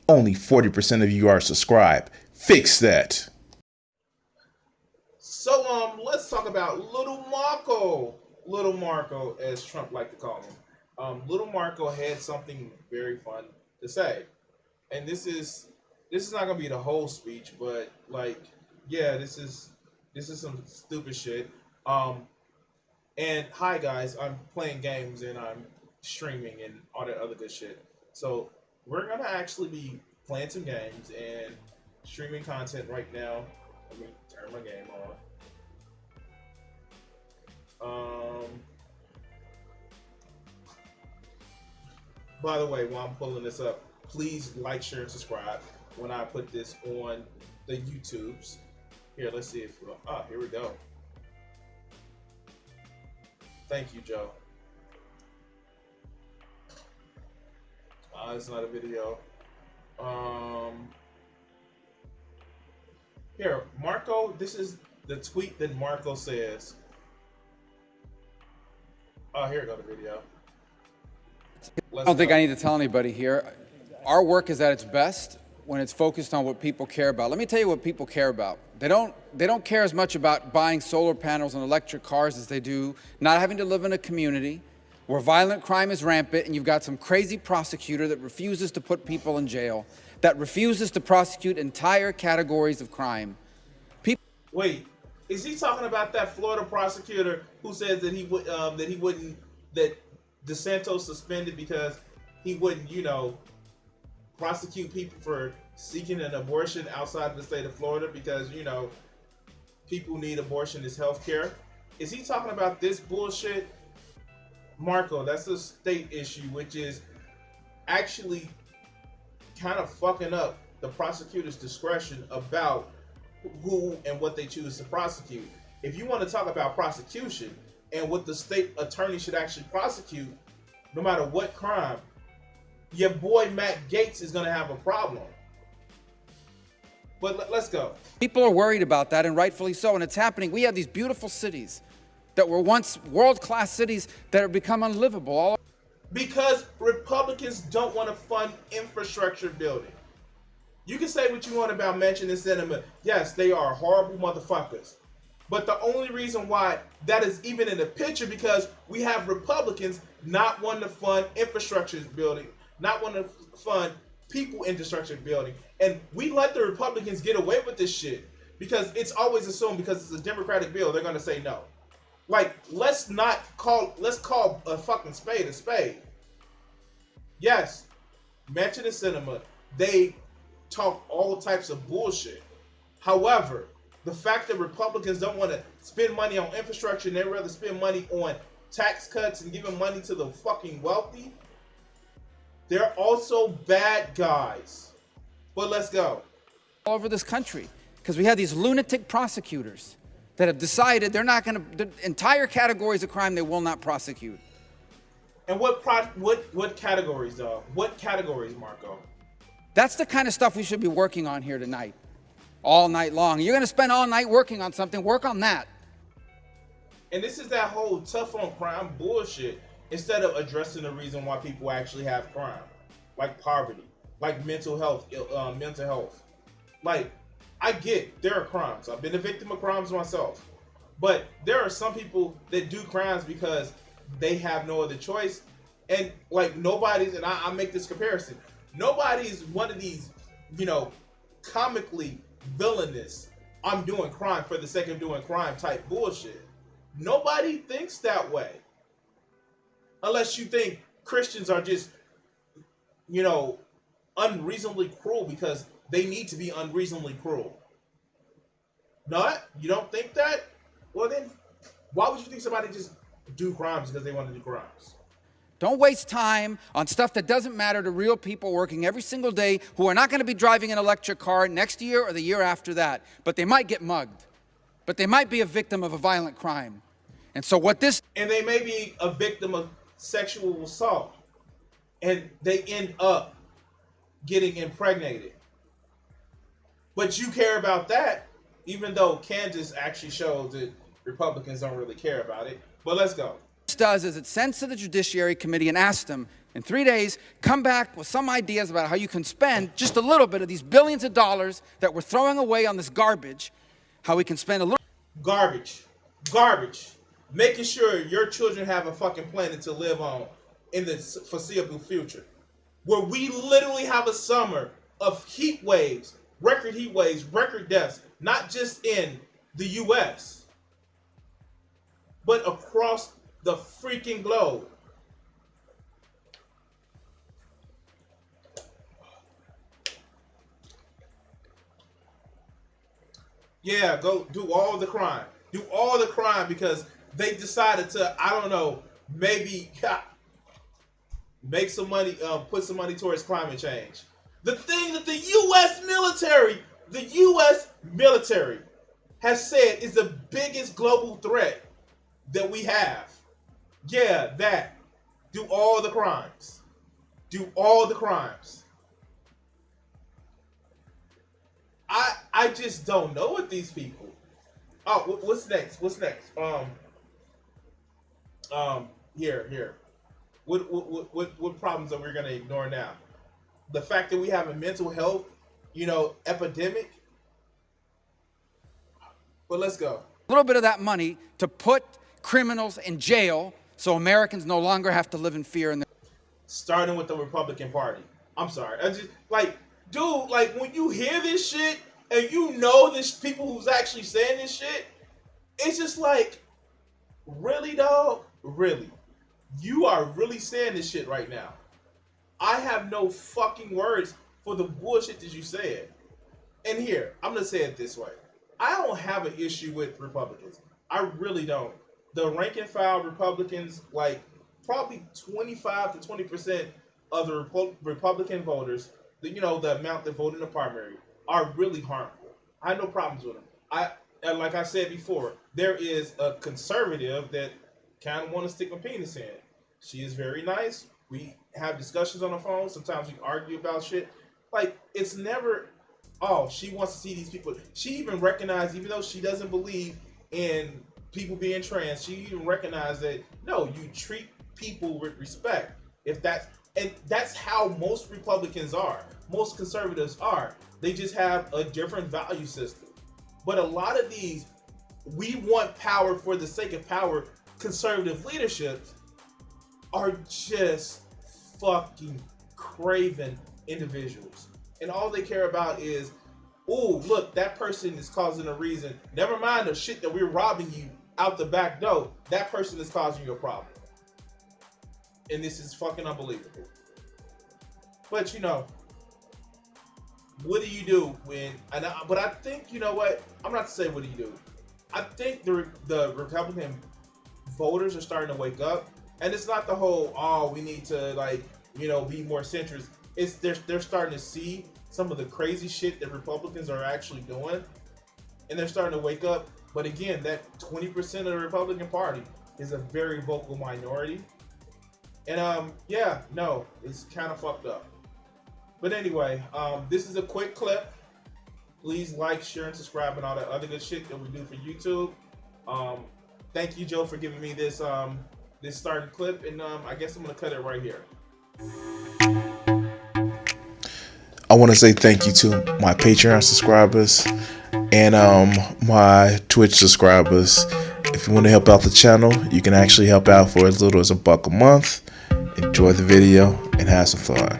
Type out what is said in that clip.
Only 40% of you are subscribed. Fix that. So let's talk about Little Marco. Little Marco, as Trump liked to call him. Little Marco had something very fun to say, and this is not gonna be the whole speech, but like, yeah, this is some stupid shit. Um, and hi guys, I'm playing games and I'm streaming and all that other good shit. So we're gonna actually be playing some games and streaming content right now. Let me turn my game on. By the way, while I'm pulling this up, please like, share, and subscribe when I put this on the YouTubes. Here, let's see if here we go. Thank you, Joe. It's not a video. Here, Marco. This is the tweet that Marco says. Oh, here we go. The video. I don't think I need to tell anybody here. Our work is at its best when it's focused on what people care about. Let me tell you what people care about. They don't care as much about buying solar panels and electric cars as they do not having to live in a community where violent crime is rampant and you've got some crazy prosecutor that refuses to put people in jail, that refuses to prosecute entire categories of crime. Wait, is he talking about that Florida prosecutor who says that he wouldn't that DeSantis suspended because he wouldn't, prosecute people for seeking an abortion outside of the state of Florida because, people need abortion as health care? Is he talking about this bullshit? Marco, that's a state issue, which is actually kind of fucking up the prosecutor's discretion about who and what they choose to prosecute. If you want to talk about prosecution and what the state attorney should actually prosecute, no matter what crime, your boy Matt Gaetz is going to have a problem. But let's go. People are worried about that, and rightfully so, and it's happening. We have these beautiful cities that were once world-class cities that have become unlivable. Because Republicans don't want to fund infrastructure building. You can say what you want about Manchin and Sinema. Yes, they are horrible motherfuckers. But the only reason why that is even in the picture because we have Republicans not wanting to fund infrastructure building, not wanting to fund people infrastructure building. And we let the Republicans get away with this shit because it's always assumed because it's a Democratic bill, they're going to say no. Like, let's call a fucking spade a spade. Yes, Manchin and Sinema, they talk all types of bullshit. However, the fact that Republicans don't want to spend money on infrastructure and they'd rather spend money on tax cuts and giving money to the fucking wealthy, they're also bad guys. But let's go. All over this country, because we have these lunatic prosecutors that have decided they're not going to, entire categories of crime they will not prosecute. And what categories, though? What categories, Marco? That's the kind of stuff we should be working on here tonight, all night long. You're going to spend all night working on something, work on that. And this is that whole tough on crime bullshit instead of addressing the reason why people actually have crime, like poverty, like mental health. Like, I get there are crimes. I've been a victim of crimes myself. But there are some people that do crimes because they have no other choice. And like nobody's, and I make this comparison, nobody's one of these, comically villainous, I'm doing crime for the sake of doing crime type bullshit. Nobody thinks that way. Unless you think Christians are just, unreasonably cruel because they need to be unreasonably cruel. Not? You don't think that? Well then, why would you think somebody just do crimes because they want to do crimes? Don't waste time on stuff that doesn't matter to real people working every single day who are not going to be driving an electric car next year or the year after that. But they might get mugged. But they might be a victim of a violent crime. And so what this... And they may be a victim of sexual assault. And they end up getting impregnated. But you care about that, even though Kansas actually shows that Republicans don't really care about it. But let's go. Does is it sends to the Judiciary Committee and asks them, In 3 days, come back with some ideas about how you can spend just a little bit of these billions of dollars that we're throwing away on this garbage, how we can spend a little... Garbage. Making sure your children have a fucking planet to live on in the foreseeable future. Where we literally have a summer of heat waves, record deaths, not just in the US, but across the freaking globe. Yeah, go do all the crime. Do all the crime because they decided to, I don't know, maybe make some money, put some money towards climate change. The thing that the U.S. military has said is the biggest global threat that we have. Yeah, that. Do all the crimes. Do all the crimes. I just don't know what these people. Oh, what's next? Here. What problems are we gonna ignore now? The fact that we have a mental health, epidemic. But let's go. A little bit of that money to put criminals in jail so Americans no longer have to live in fear. Starting with the Republican Party. I'm sorry. I just dude, when you hear this shit and this people who's actually saying this shit, it's just really, dog? Really? You are really saying this shit right now. I have no fucking words for the bullshit that you said. And here, I'm going to say it this way. I don't have an issue with Republicans. I really don't. The rank and file Republicans, probably 25 to 20% of the Republican voters, the amount that vote in the primary, are really harmful. I have no problems with them. Like I said before, there is a conservative that kind of want to stick my penis in. She is very nice. We have discussions on the phone. Sometimes we argue about shit. It's never, she wants to see these people. She even recognized, even though she doesn't believe in people being trans, she even recognized that, no, you treat people with respect. And that's how most Republicans are. Most conservatives are. They just have a different value system. But a lot of these, we want power for the sake of power, conservative leaderships are just fucking craven individuals. And all they care about is, look, that person is causing a reason. Never mind the shit that we're robbing you out the back door. That person is causing you a problem. And this is fucking unbelievable. But what do you do when? But I think what? I'm not to say what do you do. I think the Republican voters are starting to wake up, and it's not the whole we need to be more centrist. It's they're starting to see some of the crazy shit that Republicans are actually doing, and they're starting to wake up. But again, that 20% of the Republican Party is a very vocal minority. And it's kind of fucked up. But anyway, this is a quick clip. Please like, share, and subscribe, and all that other good shit that we do for YouTube. Thank you, Joe, for giving me this this starting clip, and I guess I'm gonna cut it right here. I want to say thank you to my Patreon subscribers and my Twitch subscribers. If you want to help out the channel, you can actually help out for as little as $1 a month. Enjoy the video and have some fun.